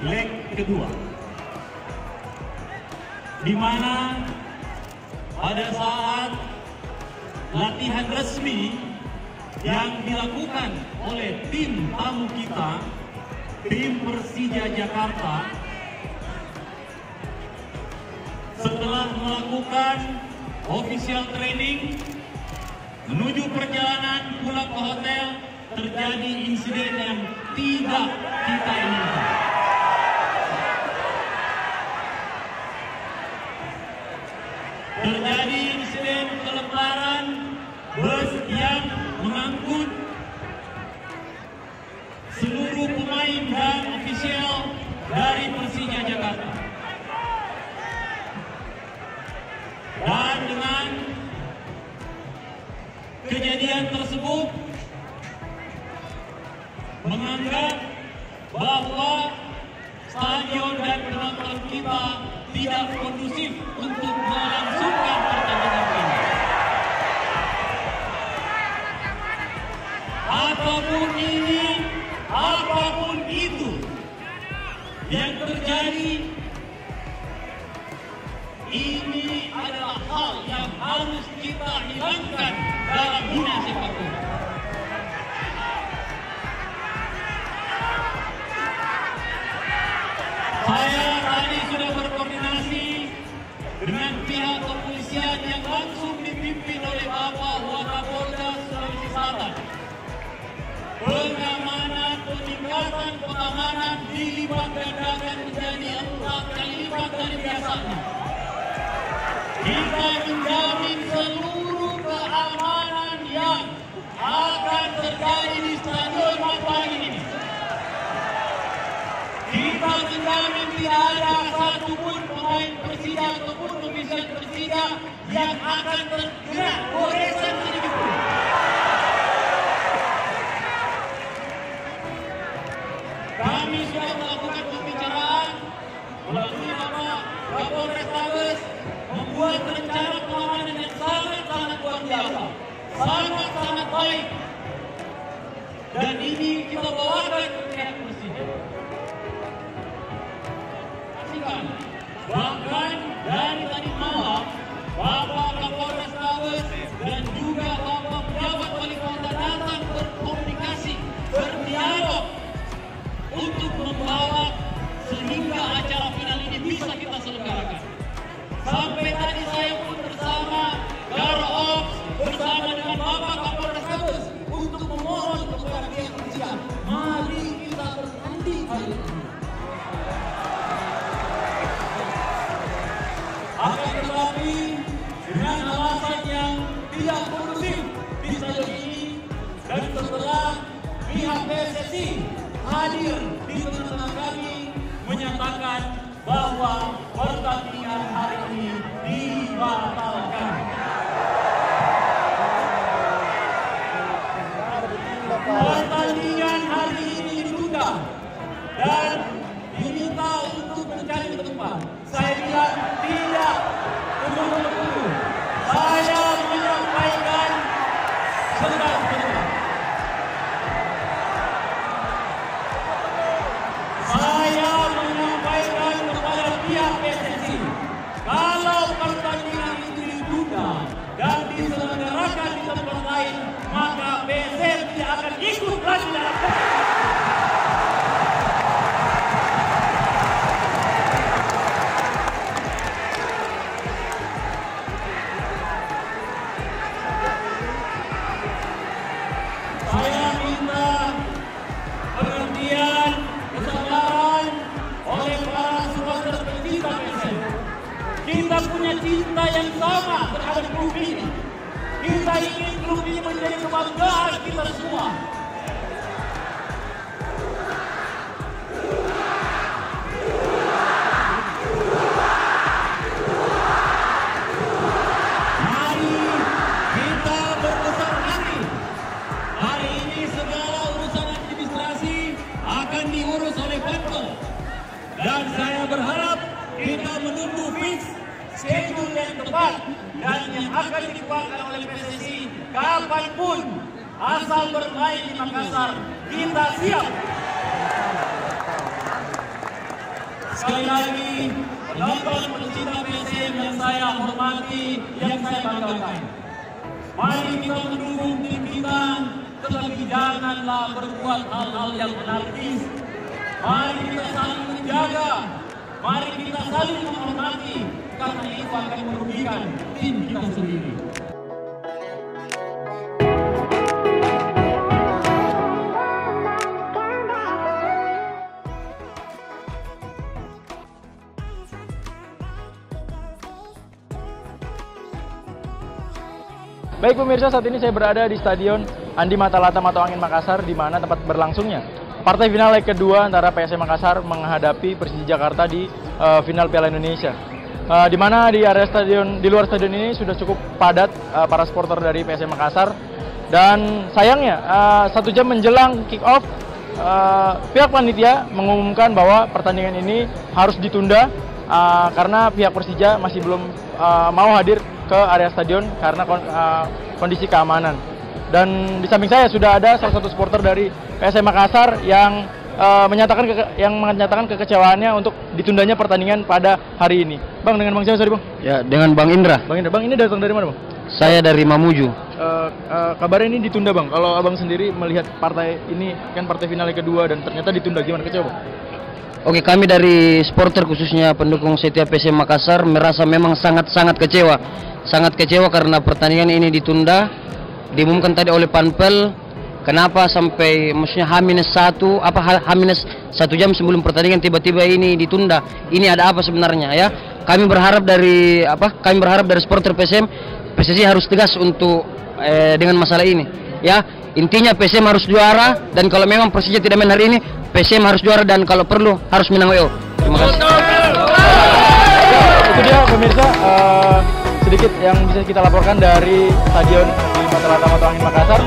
leg kedua, di mana pada saat latihan resmi yang dilakukan oleh tim tamu kita, tim Persija Jakarta, setelah melakukan official training menuju perjalanan pulang ke hotel, terjadi insiden yang tidak kita inginkan. Terjadi insiden pelemparan bus yang mengangkut seluruh pemain dan ofisial dari Persija Jakarta. Dan dengan kejadian tersebut menganggap bahwa stadion dan penonton kita tidak kondusif untuk melangsungkan pertandingan ini. Apapun ini, apapun itu yang terjadi, ini adalah hal yang harus kita hilangkan dalam dunia sepak bola. Saya tadi sudah berkoordinasi dengan pihak kepolisian yang langsung dipimpin oleh Bapak Wakapolda Sulawesi Selatan. Pengamanan, peningkatan pengamanan dilipat gandakan menjadi 4 kali lipat dari biasanya. Kita menjamin seluruh keamanan yang akan terjadi di Stadion Mampang ini. Kita menjamin tidak ada satupun pemain Persija ataupun ofisial Persija yang akan terkena goresan sedikit pun. Kami sudah melakukan pembicaraan melalui Bapak Kapolres Tabes, membuat rencana pengamanan yang sangat-sangat luar biasa, sangat-sangat baik. Dan ini kita bawakan ke pihak Persija. Bahkan dari tadi malam, Bapak Kapolres Tabes dan juga Bapak pejabat wali kota datang berkomunikasi, berdialog untuk membawa sehingga acara final ini bisa kita selenggarakan. Sampai tadi saya pun bersama Garops, bersama dengan Bapak Kapolres Tabes untuk memohon kepada pihak Persija, mari kita bertanding hari ini. Akan tetapi dengan alasan yang tidak kondusif di stadion ini, dan setelah pihak PSSI hadir di tengah-tengah kami menyatakan bahwa pertandingan hari ini dibatalkan. Pertandingan hari ini ditunda dan diminta untuk mencari tempat. Saya bilang tidak, tunggu. Saya menyampaikan sebentar. Saya menyampaikan kepada pihak PSSI, kalau pertandingan itu ditunda dan diselenggarakan di tempat lain, maka PSSI tidak akan ikut lagi dalam kita punya cinta yang sama terhadap klub ini. Kita ingin klub ini menjadi kebanggaan kita semua. Mari kita berbesar hati. Hari ini segala urusan administrasi akan diurus oleh Pemkot. Dan saya berharap kita menunggu fix schedule yang tepat dan yang akan dikeluarkan oleh PSSI kapanpun, asal bermain di Makassar, kita siap. Sekali lagi, penonton pencinta PSM yang saya hormati, yang saya banggakan. Mari kita mendukung tim kita, tetapi janganlah berbuat hal-hal yang anarkis. Mari kita saling menjaga, mari kita saling menghormati, karena itu akan merugikan tim kita sendiri. Baik pemirsa, saat ini saya berada di Stadion Andi Matalata Matoangin Makassar, di mana tempat berlangsungnya partai final leg kedua antara PSM Makassar menghadapi Persija Jakarta di final Piala Indonesia. Di mana di area stadion, di luar stadion ini sudah cukup padat para supporter dari PSM Makassar, dan sayangnya 1 jam menjelang kick off pihak panitia mengumumkan bahwa pertandingan ini harus ditunda karena pihak Persija masih belum mau hadir ke area stadion karena kondisi keamanan. Dan di samping saya sudah ada salah satu supporter dari PSM Makassar yang menyatakan kekecewaannya untuk ditundanya pertandingan pada hari ini. Bang, dengan Bang siapa sorry Bang? Ya, dengan Bang Indra. Bang Indra, Bang ini datang dari mana Bang? Saya dari Mamuju. Kabarnya ini ditunda Bang. Kalau Abang sendiri melihat partai ini kan partai final kedua dan ternyata ditunda, gimana, kecewa Bang? Oke, kami dari supporter khususnya pendukung setia PSM Makassar merasa memang sangat kecewa. Sangat kecewa karena pertandingan ini ditunda. Diumumkan tadi oleh Panpel. Kenapa sampai maksudnya H-1 jam sebelum pertandingan tiba-tiba ini ditunda? Ini ada apa sebenarnya ya? Kami berharap dari supporter PSM harus tegas untuk dengan masalah ini. Ya, intinya PSM harus juara, dan kalau memang Persija tidak main hari ini, PSM harus juara, dan kalau perlu harus menang WO. Terima kasih. Itu dia pemirsa, sedikit yang bisa kita laporkan dari Stadion Andi Matalata Matoangin Makassar.